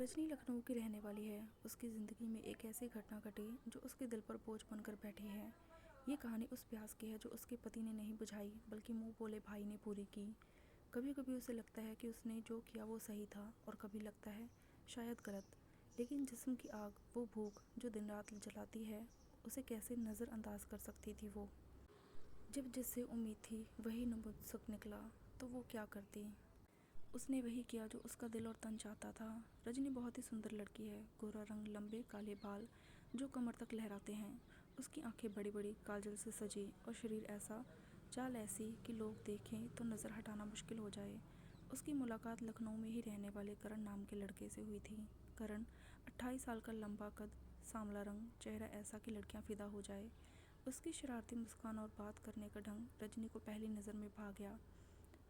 रजनी लखनऊ की रहने वाली है। उसकी ज़िंदगी में एक ऐसी घटना घटी जो उसके दिल पर बोझ बनकर बैठी है। ये कहानी उस प्यास की है जो उसके पति ने नहीं बुझाई बल्कि मुंह बोले भाई ने पूरी की। कभी कभी उसे लगता है कि उसने जो किया वो सही था और कभी लगता है शायद गलत। लेकिन जिस्म की आग, वो भूख जो दिन रात जलाती है, उसे कैसे नज़रअंदाज कर सकती थी वो। जब जिससे उम्मीद थी वही नपुंसक निकला तो वो क्या करती। उसने वही किया जो उसका दिल और तन चाहता था। रजनी बहुत ही सुंदर लड़की है। गोरा रंग, लंबे काले बाल जो कमर तक लहराते हैं। उसकी आंखें बड़ी बड़ी काजल से सजी और शरीर ऐसा, चाल ऐसी कि लोग देखें तो नज़र हटाना मुश्किल हो जाए। उसकी मुलाकात लखनऊ में ही रहने वाले करण नाम के लड़के से हुई थी। करण 28 साल का, लंबा कद, सांवला रंग, चेहरा ऐसा कि लड़कियां फिदा हो जाए। उसकी शरारती मुस्कान और बात करने का ढंग रजनी को पहली नज़र में भा गया।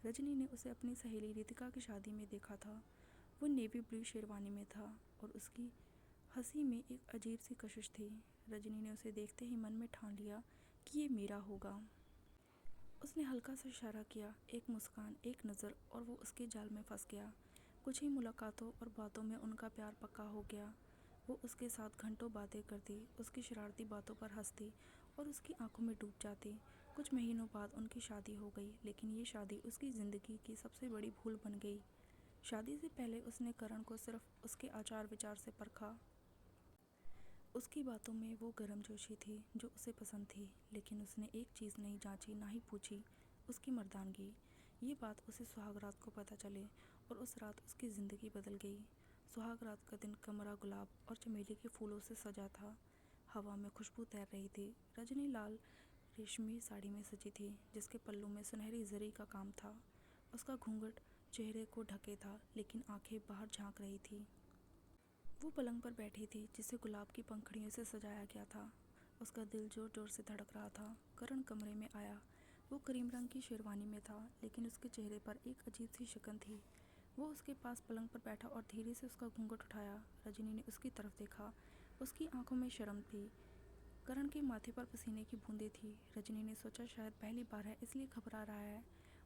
रजनी ने उसे अपनी सहेली रितिका की शादी में देखा था। वो नेवी ब्लू शेरवानी में था और उसकी हंसी में एक अजीब सी कशिश थी। रजनी ने उसे देखते ही मन में ठान लिया कि ये मेरा होगा। उसने हल्का सा इशारा किया, एक मुस्कान, एक नज़र, और वो उसके जाल में फंस गया। कुछ ही मुलाकातों और बातों में उनका प्यार पक्का हो गया। वो उसके साथ घंटों बातें करती, उसकी शरारती बातों पर हंसती और उसकी आंखों में डूब जाती। कुछ महीनों बाद उनकी शादी हो गई, लेकिन ये शादी उसकी ज़िंदगी की सबसे बड़ी भूल बन गई। शादी से पहले उसने करण को सिर्फ उसके आचार विचार से परखा। उसकी बातों में वो गर्मजोशी थी जो उसे पसंद थी, लेकिन उसने एक चीज़ नहीं जांची, ना ही पूछी, उसकी मर्दानगी। ये बात उसे सुहाग रात को पता चले और उस रात उसकी ज़िंदगी बदल गई। सुहाग रात का दिन कमरा गुलाब और चमेली के फूलों से सजा था। हवा में खुशबू तैर रही थी। रजनी लाल रेशमी साड़ी में सजी थी जिसके पल्लू में सुनहरी जरी का काम था। उसका घूंघट चेहरे को ढके था, लेकिन आंखें बाहर झांक रही थी। वो पलंग पर बैठी थी जिसे गुलाब की पंखुड़ियों से सजाया गया था। उसका दिल जोर जोर से धड़क रहा था। करण कमरे में आया। वो क्रीम रंग की शेरवानी में था, लेकिन उसके चेहरे पर एक अजीब सी शिकन थी। वो उसके पास पलंग पर बैठा और धीरे से उसका घूंघट उठाया। रजनी ने उसकी तरफ देखा। उसकी आंखों में शर्म थी। करण के माथे पर पसीने की बूंदें थी। रजनी ने सोचा शायद पहली बार है इसलिए घबरा रहा है।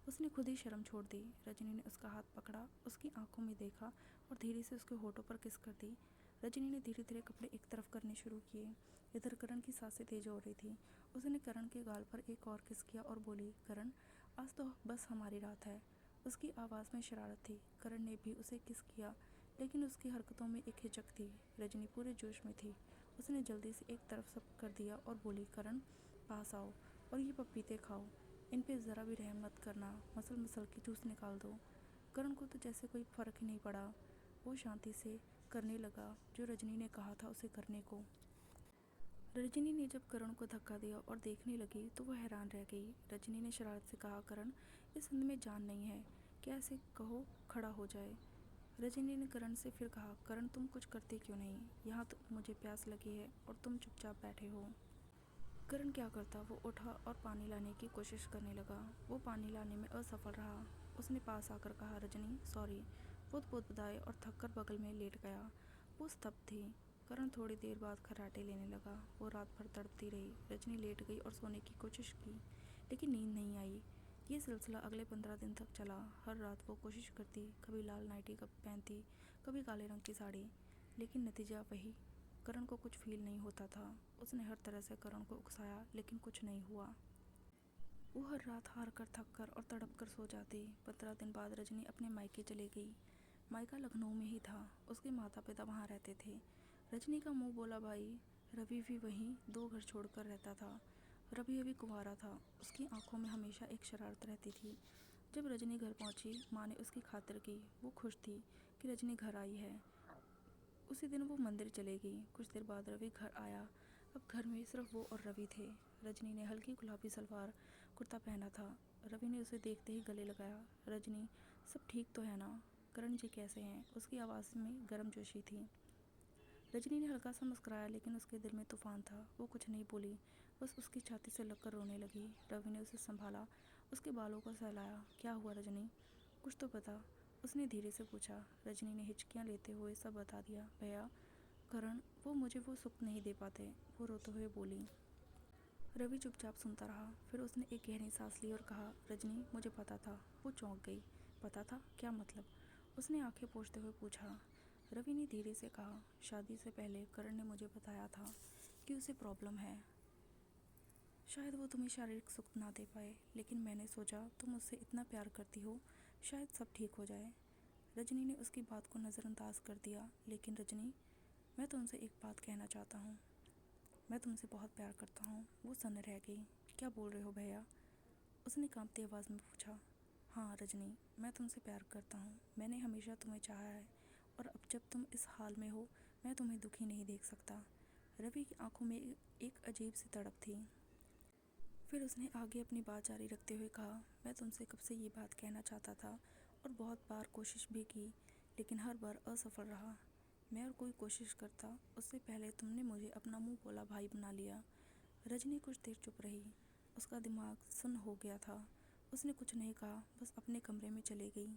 उसने खुद ही शर्म छोड़ दी। रजनी ने उसका हाथ पकड़ा, उसकी आंखों में देखा और धीरे से उसके होठों पर किस कर दी। रजनी ने धीरे धीरे कपड़े एक तरफ करने शुरू किए। इधर करण की सांसें तेज हो रही थी। उसने करण के गाल पर एक और किस किया और बोली, करण, आज तो बस हमारी रात है। उसकी आवाज़ में शरारत थी। करण ने भी उसे किस किया, लेकिन उसकी हरकतों में एक हिचक थी। रजनी पूरे जोश में थी। उसने जल्दी से एक तरफ सब कर दिया और बोली, करण, पास आओ और ये पपीते खाओ। इन पे ज़रा भी रहम मत करना, मसल मसल के जूस निकाल दो। करण को तो जैसे कोई फ़र्क ही नहीं पड़ा। वो शांति से करने लगा जो रजनी ने कहा था उसे करने को। रजनी ने जब करण को धक्का दिया और देखने लगी तो वो हैरान रह गई। रजनी ने शरारत से कहा, करण, इस धंधे में जान नहीं है क्या, ऐसे कहो खड़ा हो जाए। रजनी ने करण से फिर कहा, करण, तुम कुछ करते क्यों नहीं? यहाँ तो मुझे प्यास लगी है और तुम चुपचाप बैठे हो। करण क्या करता? वो उठा और पानी लाने की कोशिश करने लगा। वो पानी लाने में असफल रहा। उसने पास आकर कहा, रजनी, सॉरी। वो बुदबुदाए और थक कर बगल में लेट गया। वो स्तब्ध थी। करण थोड़ी देर बाद खर्राटे लेने लगा। वो रात भर तड़पती रही। रजनी लेट गई और सोने की कोशिश की, लेकिन नींद नहीं आई। ये सिलसिला अगले 15 दिन तक चला। हर रात वो कोशिश करती, कभी लाल नाइटी पहनती, कभी काले रंग की साड़ी, लेकिन नतीजा वही। करण को कुछ फील नहीं होता था। उसने हर तरह से करण को उकसाया, लेकिन कुछ नहीं हुआ। वो हर रात हार कर, थक कर और तड़प कर सो जाती। 15 दिन बाद रजनी अपने मायके चली गई। मायका लखनऊ में ही था। उसके माता पिता वहाँ रहते थे। रजनी का मुंह बोला भाई रवि भी वहीं 2 घर छोड़कर रहता था। रवि अभी कुंवारा था। उसकी आंखों में हमेशा एक शरारत रहती थी। जब रजनी घर पहुंची, माँ ने उसकी खातिर की। वो खुश थी कि रजनी घर आई है। उसी दिन वो मंदिर चले गई। कुछ देर बाद रवि घर आया। अब घर में सिर्फ वो और रवि थे। रजनी ने हल्की गुलाबी सलवार कुर्ता पहना था। रवि ने उसे देखते ही गले लगाया। रजनी, सब ठीक तो है ना? करण जी कैसे हैं? उसकी आवाज़ में गर्मजोशी थी। रजनी ने हल्का सा मुस्कुराया, लेकिन उसके दिल में तूफान था। वो कुछ नहीं बोली, बस उसकी छाती से लगकर रोने लगी। रवि ने उसे संभाला, उसके बालों को सहलाया। क्या हुआ रजनी? कुछ तो बता, उसने धीरे से पूछा। रजनी ने हिचकियाँ लेते हुए सब बता दिया। भैया, करण, वो मुझे वो सुख नहीं दे पाते, वो रोते हुए बोली। रवि चुपचाप सुनता रहा। फिर उसने एक गहरी सांस ली और कहा, रजनी, मुझे पता था। वो चौंक गई। पता था? क्या मतलब? उसने आंखें पोंछते हुए पूछा। रवि ने धीरे से कहा, शादी से पहले करण ने मुझे बताया था कि उसे प्रॉब्लम है। शायद वो तुम्हें शारीरिक सुख ना दे पाए, लेकिन मैंने सोचा तुम उससे इतना प्यार करती हो, शायद सब ठीक हो जाए। रजनी ने उसकी बात को नज़रअंदाज कर दिया। लेकिन रजनी, मैं तुमसे एक बात कहना चाहता हूँ। मैं तुमसे बहुत प्यार करता हूँ। वो सन्न रह गई। क्या बोल रहे हो भैया? उसने कांपती आवाज़ में पूछा। हाँ रजनी, मैं तुमसे प्यार करता हूँ। मैंने हमेशा तुम्हें चाहा है और अब जब तुम इस हाल में हो, मैं तुम्हें दुखी नहीं देख सकता। रवि की आंखों में एक अजीब सी तड़प थी। फिर उसने आगे अपनी बात जारी रखते हुए कहा, मैं तुमसे कब से ये बात कहना चाहता था और बहुत बार कोशिश भी की, लेकिन हर बार असफल रहा। मैं और कोई कोशिश करता, उससे पहले तुमने मुझे अपना मुंह बोला भाई बना लिया। रजनी कुछ देर चुप रही। उसका दिमाग सुन्न हो गया था। उसने कुछ नहीं कहा, बस अपने कमरे में चली गई।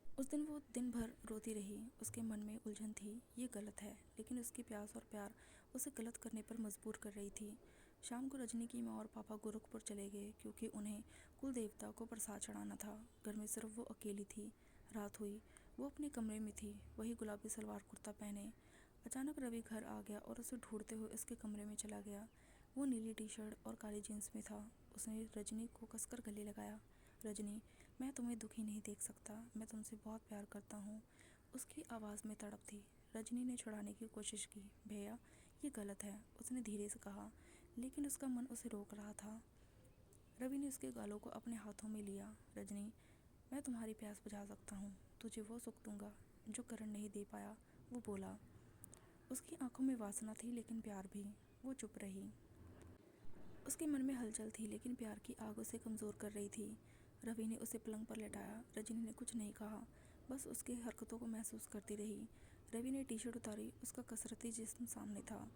उस दिन वो दिन भर रोती रही। उसके मन में उलझन थी, ये गलत है, लेकिन उसकी प्यास और प्यार उसे गलत करने पर मजबूर कर रही थी। शाम को रजनी की माँ और पापा गोरखपुर चले गए क्योंकि उन्हें कुल देवता को प्रसाद चढ़ाना था। घर में सिर्फ वो अकेली थी। रात हुई। वो अपने कमरे में थी, वही गुलाबी सलवार कुर्ता पहने। अचानक रवि घर आ गया और उसे ढूंढते हुए उसके कमरे में चला गया। वो नीली टी शर्ट और काली जीन्स में था। उसने रजनी को कसकर गले लगाया। रजनी, मैं तुम्हें दुखी नहीं देख सकता। मैं तुमसे बहुत प्यार करता हूँ। उसकी आवाज़ में तड़प थी। रजनी ने छुड़ाने की कोशिश की। भैया, ये गलत है, उसने धीरे से कहा, लेकिन उसका मन उसे रोक रहा था। रवि ने उसके गालों को अपने हाथों में लिया। रजनी, मैं तुम्हारी प्यास बुझा सकता हूँ। तुझे वो सुख दूंगा जो करण नहीं दे पाया, वो बोला। उसकी आंखों में वासना थी, लेकिन प्यार भी। वो चुप रही। उसके मन में हलचल थी, लेकिन प्यार की आग उसे कमज़ोर कर रही थी। रवि ने उसे पलंग पर लेटाया। रजनी ने कुछ नहीं कहा, बस उसकी हरकतों को महसूस करती रही। रवि ने टी शर्ट उतारी। उसका कसरती जिस्म सामने था।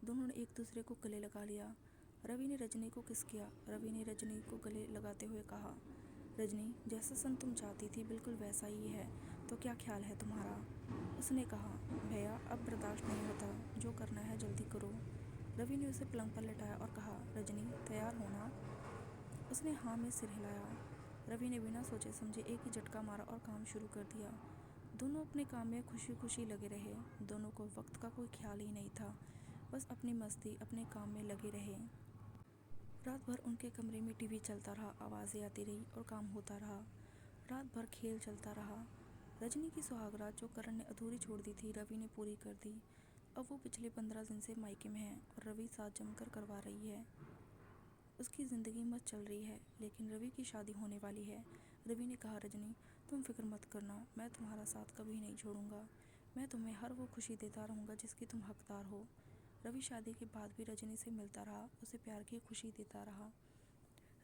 दोनों ने एक दूसरे को गले लगा लिया। रवि ने रजनी को किस किया। रवि ने रजनी को गले लगाते हुए कहा, रजनी, जैसा सन तुम चाहती थी बिल्कुल वैसा ही है, तो क्या ख्याल है तुम्हारा? उसने कहा, भैया अब बर्दाश्त नहीं होता, जो करना है जल्दी करो। रवि ने उसे पलंग पर लेटाया और कहा, रजनी, तैयार हो ना? उसने हाँ में सिर हिलाया। रवि ने बिना सोचे समझे एक ही झटका मारा और काम शुरू कर दिया। दोनों अपने काम में खुशी खुशी लगे रहे। दोनों को वक्त का कोई ख्याल ही नहीं था, बस अपनी मस्ती, अपने काम में लगे रहे। रात भर उनके कमरे में टीवी चलता रहा, आवाज़ें आती रही और काम होता रहा। रात भर खेल चलता रहा। रजनी की सुहागरात जो करण ने अधूरी छोड़ दी थी, रवि ने पूरी कर दी। अब वो पिछले 15 दिन से मायके में है और रवि साथ जमकर करवा रही है। उसकी ज़िंदगी मस्त चल रही है, लेकिन रवि की शादी होने वाली है। रवि ने कहा, रजनी, तुम फिक्र मत करना, मैं तुम्हारा साथ कभी नहीं छोड़ूंगा। मैं तुम्हें हर वो खुशी देता रहूँगा जिसकी तुम हकदार हो। रवि शादी के बाद भी रजनी से मिलता रहा, उसे प्यार की खुशी देता रहा।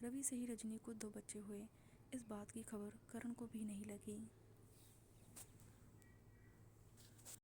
रवि से ही रजनी को 2 बच्चे हुए। इस बात की खबर करण को भी नहीं लगी।